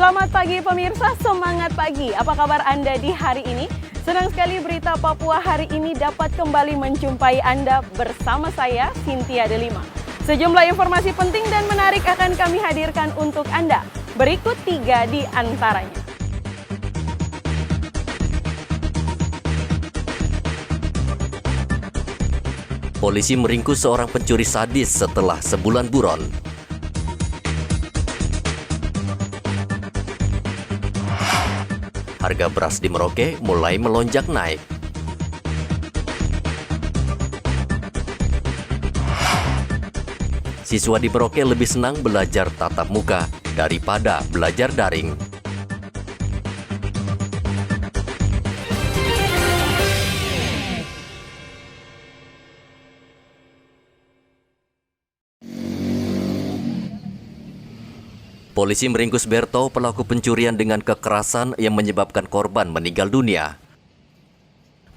Selamat pagi pemirsa, semangat pagi. Apa kabar Anda di hari ini? Senang sekali berita Papua hari ini dapat kembali menjumpai Anda bersama saya, Cynthia Delima. Sejumlah informasi penting dan menarik akan kami hadirkan untuk Anda. Berikut 3 di antaranya. Polisi meringkus seorang pencuri sadis setelah sebulan buron. Harga beras di Merauke mulai melonjak naik. Siswa di Merauke lebih senang belajar tatap muka daripada belajar daring. Polisi meringkus Berto, pelaku pencurian dengan kekerasan yang menyebabkan korban meninggal dunia.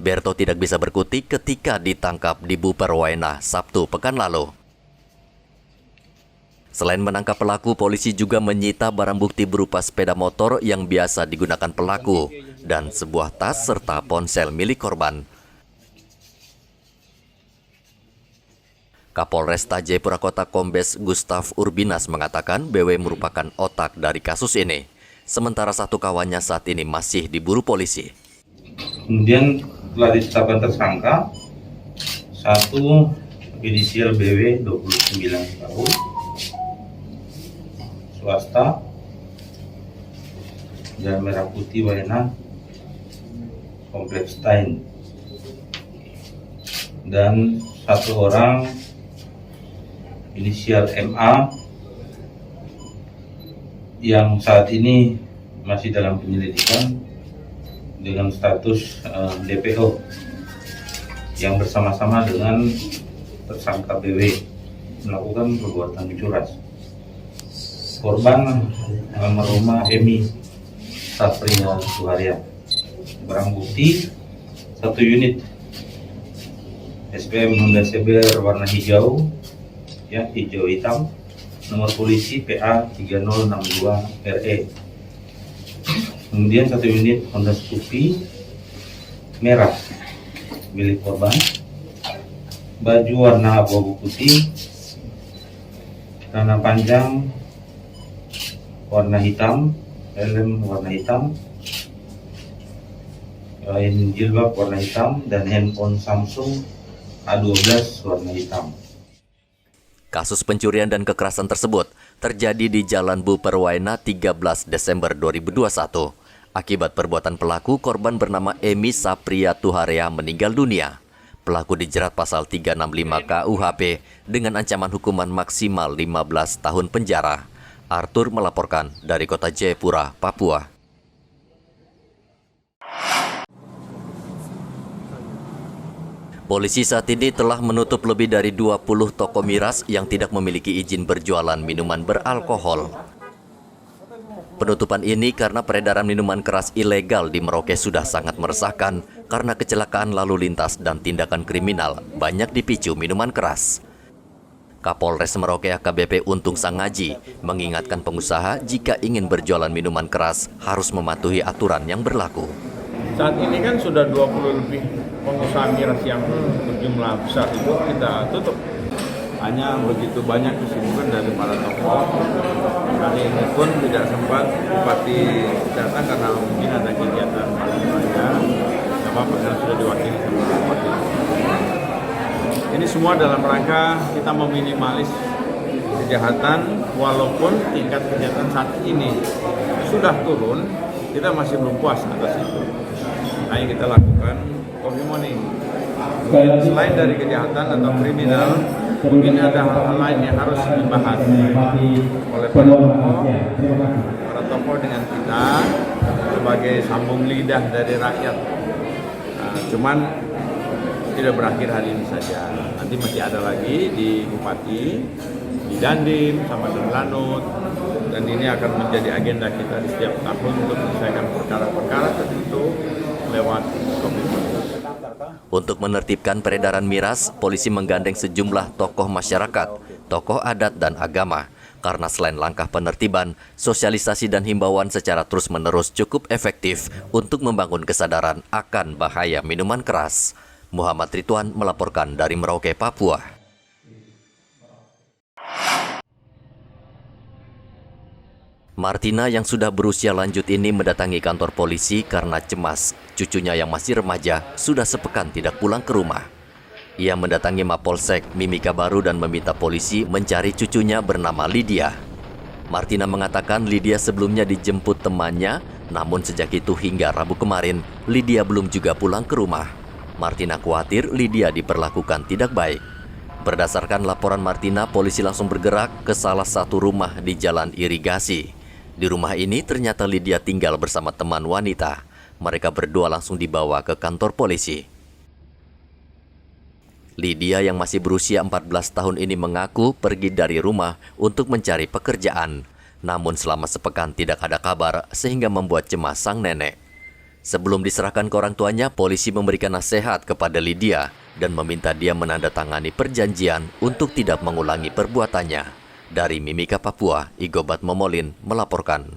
Berto tidak bisa berkutik ketika ditangkap di Buperwaena, Sabtu pekan lalu. Selain menangkap pelaku, polisi juga menyita barang bukti berupa sepeda motor yang biasa digunakan pelaku dan sebuah tas serta ponsel milik korban. Kapolresta Jayapura Kota Kombes Gustaf Urbinas mengatakan BW merupakan otak dari kasus ini. Sementara satu kawannya saat ini masih diburu polisi. Kemudian telah ditetapkan tersangka, satu inisial BW 29 tahun, swasta, Jalan Merah Putih Waena, Kompleks Stein, dan satu orang inisial MA yang saat ini masih dalam penyelidikan dengan status DPO yang bersama-sama dengan tersangka BW melakukan perbuatan mencuri. Korban almarhumah Emi Sapria Tuharia. Barang bukti 1 unit SPM Honda CBR warna hijau, ya, hijau hitam, nomor polisi PA 3062 RE. Kemudian 1 unit Honda Scoopy merah milik korban, baju warna abu-abu putih, celana panjang warna hitam, helm warna hitam, kain jilbab warna hitam, dan handphone Samsung A12 warna hitam. Kasus pencurian dan kekerasan tersebut terjadi di Jalan Buperwaena 13 Desember 2021. Akibat perbuatan pelaku, korban bernama Emi Sapria Tuharia meninggal dunia. Pelaku dijerat pasal 365 KUHP dengan ancaman hukuman maksimal 15 tahun penjara. Arthur melaporkan dari Kota Jayapura, Papua. Polisi saat ini telah menutup lebih dari 20 toko miras yang tidak memiliki izin berjualan minuman beralkohol. Penutupan ini karena peredaran minuman keras ilegal di Merauke sudah sangat meresahkan karena kecelakaan lalu lintas dan tindakan kriminal banyak dipicu minuman keras. Kapolres Merauke AKBP Untung Sangaji mengingatkan pengusaha jika ingin berjualan minuman keras harus mematuhi aturan yang berlaku. Saat ini kan sudah 20 lebih pengusaha miras yang berjumlah besar itu kita tutup. Hanya begitu banyak kesibukan dari para tokoh. Hari ini pun tidak sempat Bupati datang karena mungkin ada kegiatan paling banyak. Sama karena sudah diwakili sama Bupati. Ini semua dalam rangka kita meminimalis kejahatan, walaupun tingkat kejahatan saat ini sudah turun, kita masih belum puas atas itu. Nah, yang kita lakukan coffee morning. Selain dari kejahatan atau kriminal, mungkin ada hal-hal lain yang harus dibahas oleh para tokoh dengan kita sebagai sambung lidah dari rakyat. Nah, cuman tidak berakhir hari ini saja. Nanti masih ada lagi di Bupati, di Dandim, sama di Lanut, dan ini akan menjadi agenda kita di setiap tahun untuk menyelesaikan perkara-perkara tertentu lewat komitmen. Untuk menertibkan peredaran miras, polisi menggandeng sejumlah tokoh masyarakat, tokoh adat dan agama. Karena selain langkah penertiban, sosialisasi dan himbauan secara terus-menerus cukup efektif untuk membangun kesadaran akan bahaya minuman keras. Muhammad Ridwan melaporkan dari Merauke, Papua. Martina yang sudah berusia lanjut ini mendatangi kantor polisi karena cemas. Cucunya yang masih remaja sudah sepekan tidak pulang ke rumah. Ia mendatangi Mapolsek Mimika Baru dan meminta polisi mencari cucunya bernama Lydia. Martina mengatakan Lydia sebelumnya dijemput temannya, namun sejak itu hingga Rabu kemarin, Lydia belum juga pulang ke rumah. Martina khawatir Lydia diperlakukan tidak baik. Berdasarkan laporan Martina, polisi langsung bergerak ke salah satu rumah di Jalan Irigasi. Di rumah ini ternyata Lydia tinggal bersama teman wanita. Mereka berdua langsung dibawa ke kantor polisi. Lydia yang masih berusia 14 tahun ini mengaku pergi dari rumah untuk mencari pekerjaan. Namun selama sepekan tidak ada kabar sehingga membuat cemas sang nenek. Sebelum diserahkan ke orang tuanya, polisi memberikan nasihat kepada Lydia dan meminta dia menandatangani perjanjian untuk tidak mengulangi perbuatannya. Dari Mimika, Papua, Igobat Momolin melaporkan.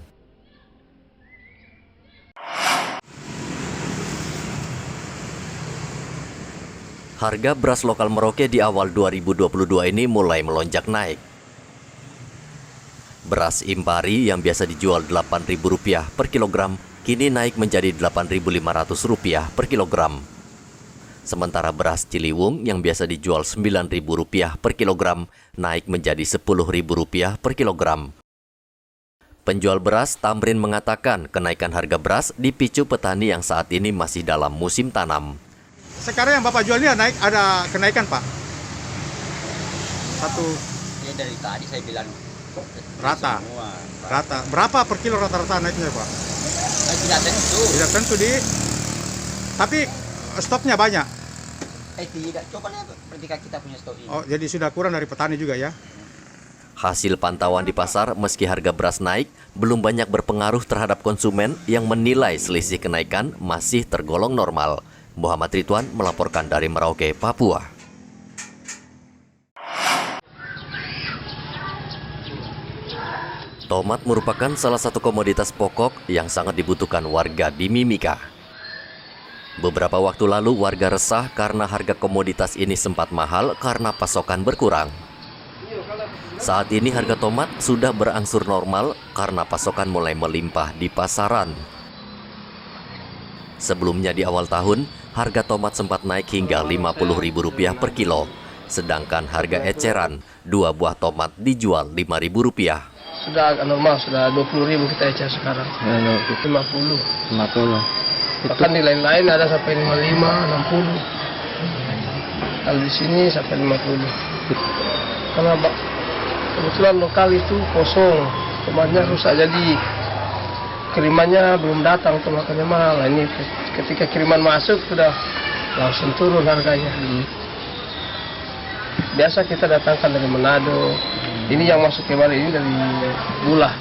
Harga beras lokal Merauke di awal 2022 ini mulai melonjak naik. Beras Impari yang biasa dijual Rp8.000 per kilogram, kini naik menjadi Rp8.500 per kilogram. Sementara beras Ciliwung yang biasa dijual Rp9.000 per kilogram, naik menjadi Rp10.000 per kilogram. Penjual beras Tamrin mengatakan kenaikan harga beras dipicu petani yang saat ini masih dalam musim tanam. Sekarang yang Bapak jual ini ada kenaikan, Pak? Ya dari tadi saya bilang Rata. semua. Rata. Berapa per kilo rata-rata naiknya, Pak? Tidak tentu. Tidak tentu tapi stoknya banyak. Tidak. Coba lihat ketika kita punya stok ini. Oh, jadi sudah kurang dari petani juga ya? Hasil pantauan di pasar meski harga beras naik, belum banyak berpengaruh terhadap konsumen yang menilai selisih kenaikan masih tergolong normal. Muhammad Ridwan melaporkan dari Merauke, Papua. Tomat merupakan salah satu komoditas pokok yang sangat dibutuhkan warga di Mimika. Beberapa waktu lalu warga resah karena harga komoditas ini sempat mahal karena pasokan berkurang. Saat ini harga tomat sudah berangsur normal karena pasokan mulai melimpah di pasaran. Sebelumnya di awal tahun, harga tomat sempat naik hingga Rp50.000 per kilo. Sedangkan harga eceran, 2 buah tomat dijual Rp5.000. Sudah agak normal, sudah 20.000 kita ecer sekarang. 50. Bahkan di lain-lain ada sampai 55, 60. Kalau di sini sampai 50. Karena kebetulan lokal itu kosong, tomatnya rusak, jadi kirimannya belum datang, tuh makanya mahal. Ini ketika kiriman masuk sudah langsung turun harganya. Biasa kita datangkan dari Manado. Ini yang masuk kemarin ini dari Bulah.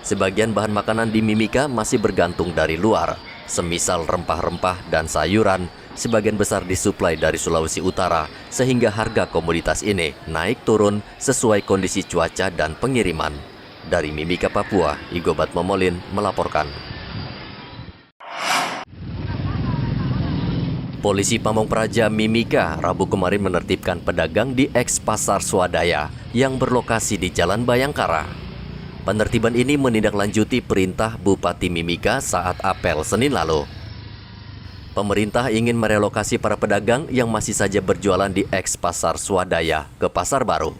Sebagian bahan makanan di Mimika masih bergantung dari luar, semisal rempah-rempah dan sayuran. Sebagian besar disuplai dari Sulawesi Utara, sehingga harga komoditas ini naik turun sesuai kondisi cuaca dan pengiriman. Dari Mimika, Papua, Igobat Momolin melaporkan. Polisi Pamong Praja Mimika Rabu kemarin menertibkan pedagang di eks Pasar Swadaya yang berlokasi di Jalan Bayangkara. Penertiban ini menindaklanjuti perintah Bupati Mimika saat apel Senin lalu. Pemerintah ingin merelokasi para pedagang yang masih saja berjualan di eks Pasar Swadaya ke Pasar Baru.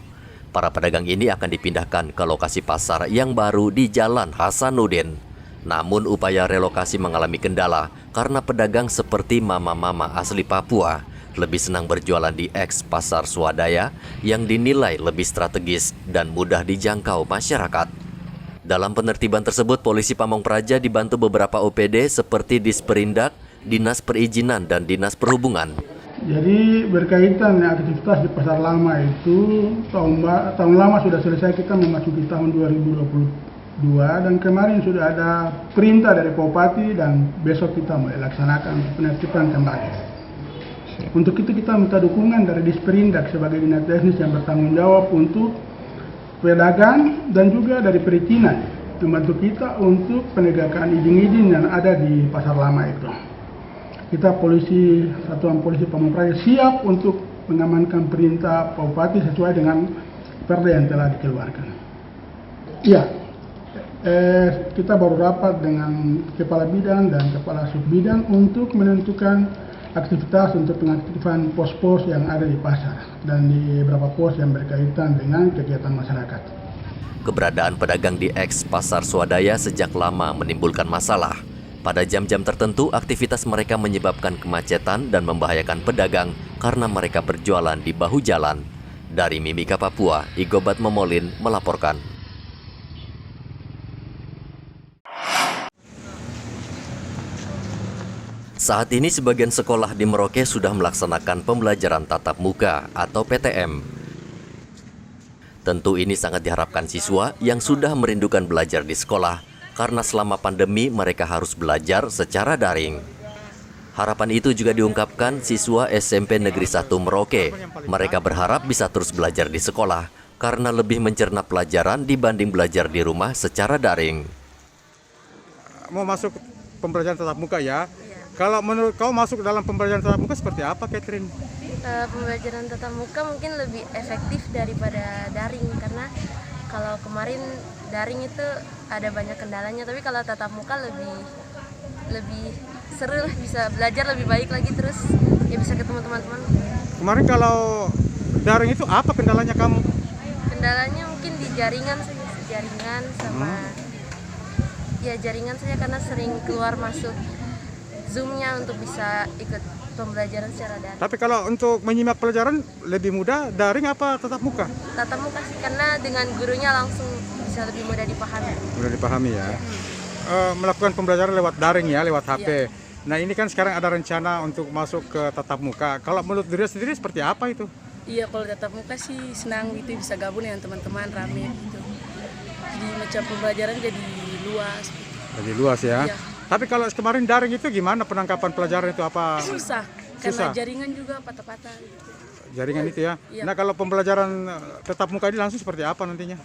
Para pedagang ini akan dipindahkan ke lokasi pasar yang baru di Jalan Hasanuddin. Namun upaya relokasi mengalami kendala karena pedagang seperti mama-mama asli Papua lebih senang berjualan di eks Pasar Swadaya yang dinilai lebih strategis dan mudah dijangkau masyarakat. Dalam penertiban tersebut, polisi Pamong Praja dibantu beberapa OPD seperti Disperindak, Dinas Perizinan, dan Dinas Perhubungan. Jadi berkaitan dengan aktivitas di pasar lama itu, tahun lama sudah selesai, kita memasuki tahun 2022 dan kemarin sudah ada perintah dari Bupati dan besok kita mulai laksanakan penertiban kembali. Untuk itu kita minta dukungan dari Disperindak sebagai dinas teknis yang bertanggung jawab untuk pedagang dan juga dari perizinan membantu kita untuk penegakan izin-izin yang ada di pasar lama itu. Kita Satuan Polisi Pamung Praja siap untuk mengamankan perintah Pak Bupati sesuai dengan perda yang telah dikeluarkan. Iya, kita baru rapat dengan Kepala Bidang dan Kepala Subbidang untuk menentukan aktivitas untuk pengaktifan pos-pos yang ada di pasar dan di beberapa pos yang berkaitan dengan kegiatan masyarakat. Keberadaan pedagang di eks Pasar Swadaya sejak lama menimbulkan masalah. Pada jam-jam tertentu, aktivitas mereka menyebabkan kemacetan dan membahayakan pedagang karena mereka berjualan di bahu jalan. Dari Mimika, Papua, Igobat Momolin melaporkan. Saat ini sebagian sekolah di Merauke sudah melaksanakan pembelajaran tatap muka atau PTM. Tentu ini sangat diharapkan siswa yang sudah merindukan belajar di sekolah karena selama pandemi mereka harus belajar secara daring. Harapan itu juga diungkapkan siswa SMP Negeri 1 Merauke. Mereka berharap bisa terus belajar di sekolah karena lebih mencerna pelajaran dibanding belajar di rumah secara daring. Mau masuk pembelajaran tatap muka ya? Kalau menurut kau masuk dalam pembelajaran tatap muka seperti apa, Catherine? Pembelajaran tatap muka mungkin lebih efektif daripada daring, karena kalau kemarin daring itu ada banyak kendalanya, tapi kalau tatap muka lebih seru lah, bisa belajar lebih baik lagi, terus ya bisa ketemu teman-teman. Kemarin kalau daring itu apa kendalanya kamu? Kendalanya mungkin di jaringan saja, jaringan sama ya jaringan saja karena sering keluar masuk Zoom-nya untuk bisa ikut pembelajaran secara daring. Tapi kalau untuk menyimak pelajaran lebih mudah daring apa tatap muka? Tatap muka sih, karena dengan gurunya langsung bisa lebih mudah dipahami. Mudah dipahami ya. Melakukan pembelajaran lewat daring ya, lewat HP. Ya. Nah ini kan sekarang ada rencana untuk masuk ke tatap muka. Kalau menurut diri sendiri seperti apa itu? Iya, kalau tatap muka sih senang gitu, bisa gabung dengan teman-teman rame gitu. Jadi macam pembelajaran jadi luas. Jadi luas ya. Iya. Tapi kalau kemarin daring itu gimana penangkapan pelajaran itu apa? Susah, karena jaringan juga patah-patah gitu. Jaringan itu ya. Iya. Nah kalau pembelajaran tatap muka ini langsung seperti apa nantinya?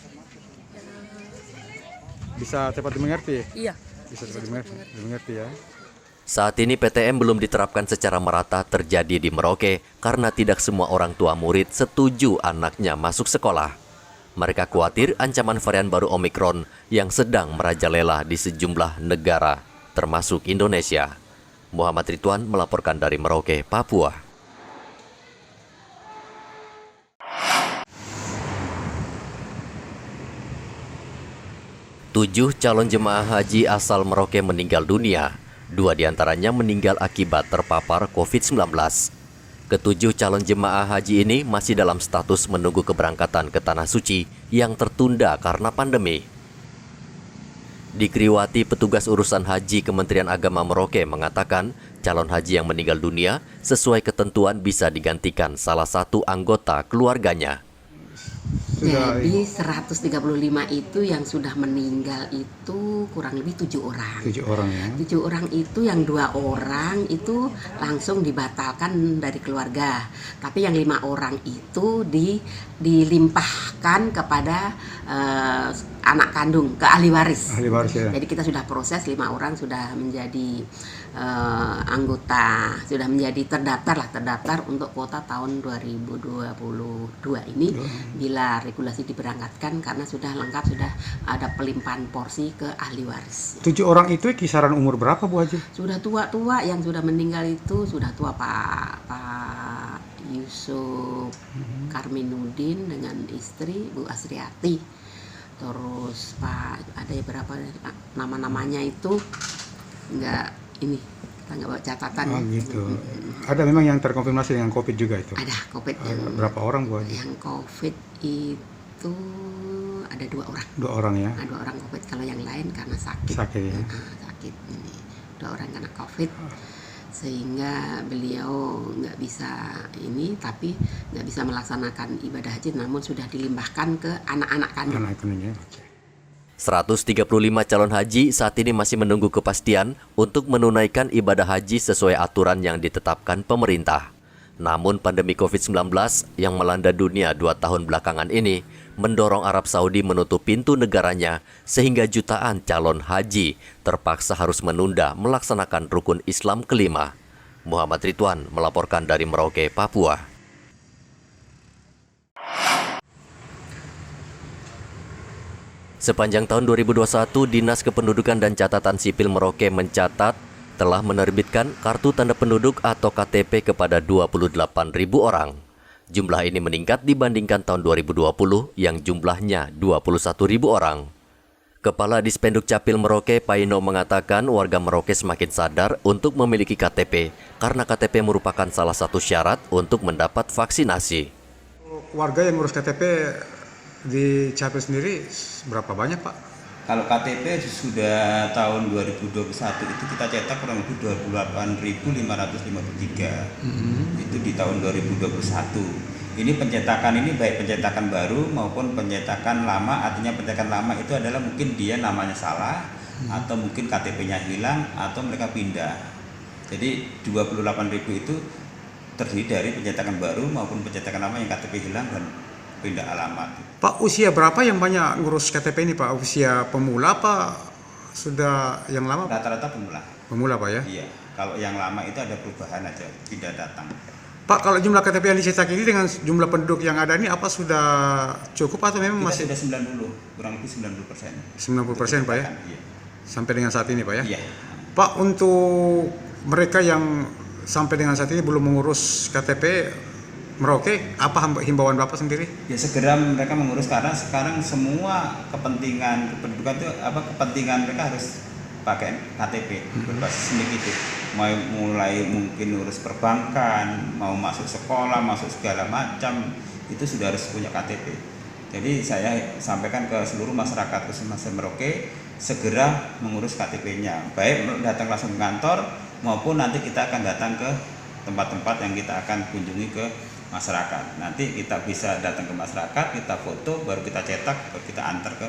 Bisa cepat dimengerti? Iya. Bisa cepat dimengerti ya. Saat ini PTM belum diterapkan secara merata terjadi di Merauke karena tidak semua orang tua murid setuju anaknya masuk sekolah. Mereka khawatir ancaman varian baru Omikron yang sedang merajalela di sejumlah negara, termasuk Indonesia. Muhammad Ridwan melaporkan dari Merauke, Papua. Tujuh calon jemaah haji asal Merauke meninggal dunia. 2 diantaranya meninggal akibat terpapar COVID-19. Ketujuh calon jemaah haji ini masih dalam status menunggu keberangkatan ke Tanah Suci yang tertunda karena pandemi. Di Kriwati, petugas urusan haji Kementerian Agama Merauke mengatakan calon haji yang meninggal dunia sesuai ketentuan bisa digantikan salah satu anggota keluarganya. Jadi 135 itu yang sudah meninggal itu kurang lebih 7 orang. 7 orang ya. 7 orang itu yang 2 orang itu langsung dibatalkan dari keluarga. Tapi yang 5 orang itu dilimpahkan kepada anak kandung ke ahli waris. Ahli waris ya. Jadi kita sudah proses 5 orang sudah menjadi anggota, sudah menjadi terdaftar untuk kuota tahun 2022 ini bila regulasi diberangkatkan karena sudah lengkap, sudah ada pelimpahan porsi ke ahli waris. 7 orang itu kisaran umur berapa Bu Haji? Sudah tua-tua, yang sudah meninggal itu sudah tua, Pak Yusuf Karminudin dengan istri Bu Asriati. Terus Pak, ada berapa nama-namanya itu enggak ini, kita nggak bawa catatan. Oh gitu. Ada memang yang terkonfirmasi dengan COVID juga itu? Ada COVID. Berapa orang Bu Haji? Yang COVID itu ada 2 orang. 2 orang ya? Ada 2 orang COVID, kalau yang lain karena sakit. Sakit ya? Sakit ini. 2 orang karena COVID. Sehingga beliau nggak bisa ini, tapi nggak bisa melaksanakan ibadah haji, namun sudah dilimpahkan ke anak-anak kandung. Anak kandungnya. 135 calon haji saat ini masih menunggu kepastian untuk menunaikan ibadah haji sesuai aturan yang ditetapkan pemerintah. Namun pandemi COVID-19 yang melanda dunia 2 tahun belakangan ini mendorong Arab Saudi menutup pintu negaranya sehingga jutaan calon haji terpaksa harus menunda melaksanakan rukun Islam kelima. Muhammad Ridwan melaporkan dari Merauke, Papua. Sepanjang tahun 2021, Dinas Kependudukan dan Catatan Sipil Merauke mencatat telah menerbitkan kartu tanda penduduk atau KTP kepada 28.000 orang. Jumlah ini meningkat dibandingkan tahun 2020 yang jumlahnya 21.000 orang. Kepala Dispenduk Capil Merauke, Paino, mengatakan warga Merauke semakin sadar untuk memiliki KTP karena KTP merupakan salah satu syarat untuk mendapat vaksinasi. Warga yang ngurus KTP di Capil sendiri berapa banyak, Pak? Kalau KTP sudah tahun 2021 itu kita cetak kurang lebih 28.553. Itu di tahun 2021. Ini pencetakan ini baik pencetakan baru maupun pencetakan lama. Artinya pencetakan lama itu adalah mungkin dia namanya salah atau mungkin KTP-nya hilang atau mereka pindah. Jadi 28.000 itu terdiri dari pencetakan baru maupun pencetakan lama yang KTP hilang dan pindah alamat. Pak, usia berapa yang banyak ngurus KTP ini, Pak? Usia pemula apa sudah yang lama? Rata-rata pemula. Pemula, Pak, ya? Iya. Kalau yang lama itu ada perubahan aja, pindah datang. Pak, kalau jumlah KTP yang dicetak ini dengan jumlah penduduk yang ada ini apa sudah cukup atau memang masih? Sudah 90, kurang lebih 90%. 90%, Pak, ya? Iya. Sampai dengan saat ini, Pak, ya? Iya. Pak, untuk mereka yang sampai dengan saat ini belum mengurus KTP Merauke, apa himbauan Bapak sendiri? Ya segera mereka mengurus karena sekarang semua kepentingan kependudukan itu kepentingan mereka harus pakai KTP berbasis SNIK itu. Mulai mungkin urus perbankan, mau masuk sekolah, masuk segala macam itu sudah harus punya KTP. Jadi saya sampaikan ke seluruh masyarakat khususnya Merauke segera mengurus KTP-nya. Baik datang langsung ke kantor maupun nanti kita akan datang ke tempat-tempat yang kita akan kunjungi ke masyarakat. Nanti kita bisa datang ke masyarakat, kita foto, baru kita cetak, baru kita antar ke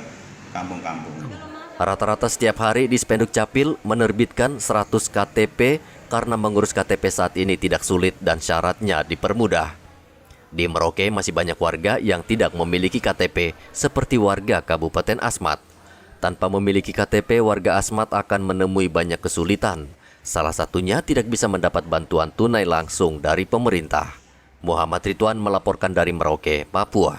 kampung-kampung. Rata-rata setiap hari Dispenduk Capil menerbitkan 100 KTP karena mengurus KTP saat ini tidak sulit dan syaratnya dipermudah. Di Merauke masih banyak warga yang tidak memiliki KTP seperti warga Kabupaten Asmat. Tanpa memiliki KTP, warga Asmat akan menemui banyak kesulitan. Salah satunya tidak bisa mendapat bantuan tunai langsung dari pemerintah. Muhammad Ridwan melaporkan dari Merauke, Papua.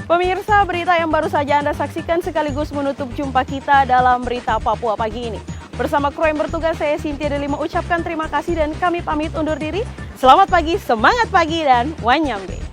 Pemirsa, berita yang baru saja Anda saksikan sekaligus menutup jumpa kita dalam Berita Papua pagi ini. Bersama kru yang bertugas, saya Cynthia Delima ucapkan terima kasih dan kami pamit undur diri. Selamat pagi, semangat pagi, dan wanyambe.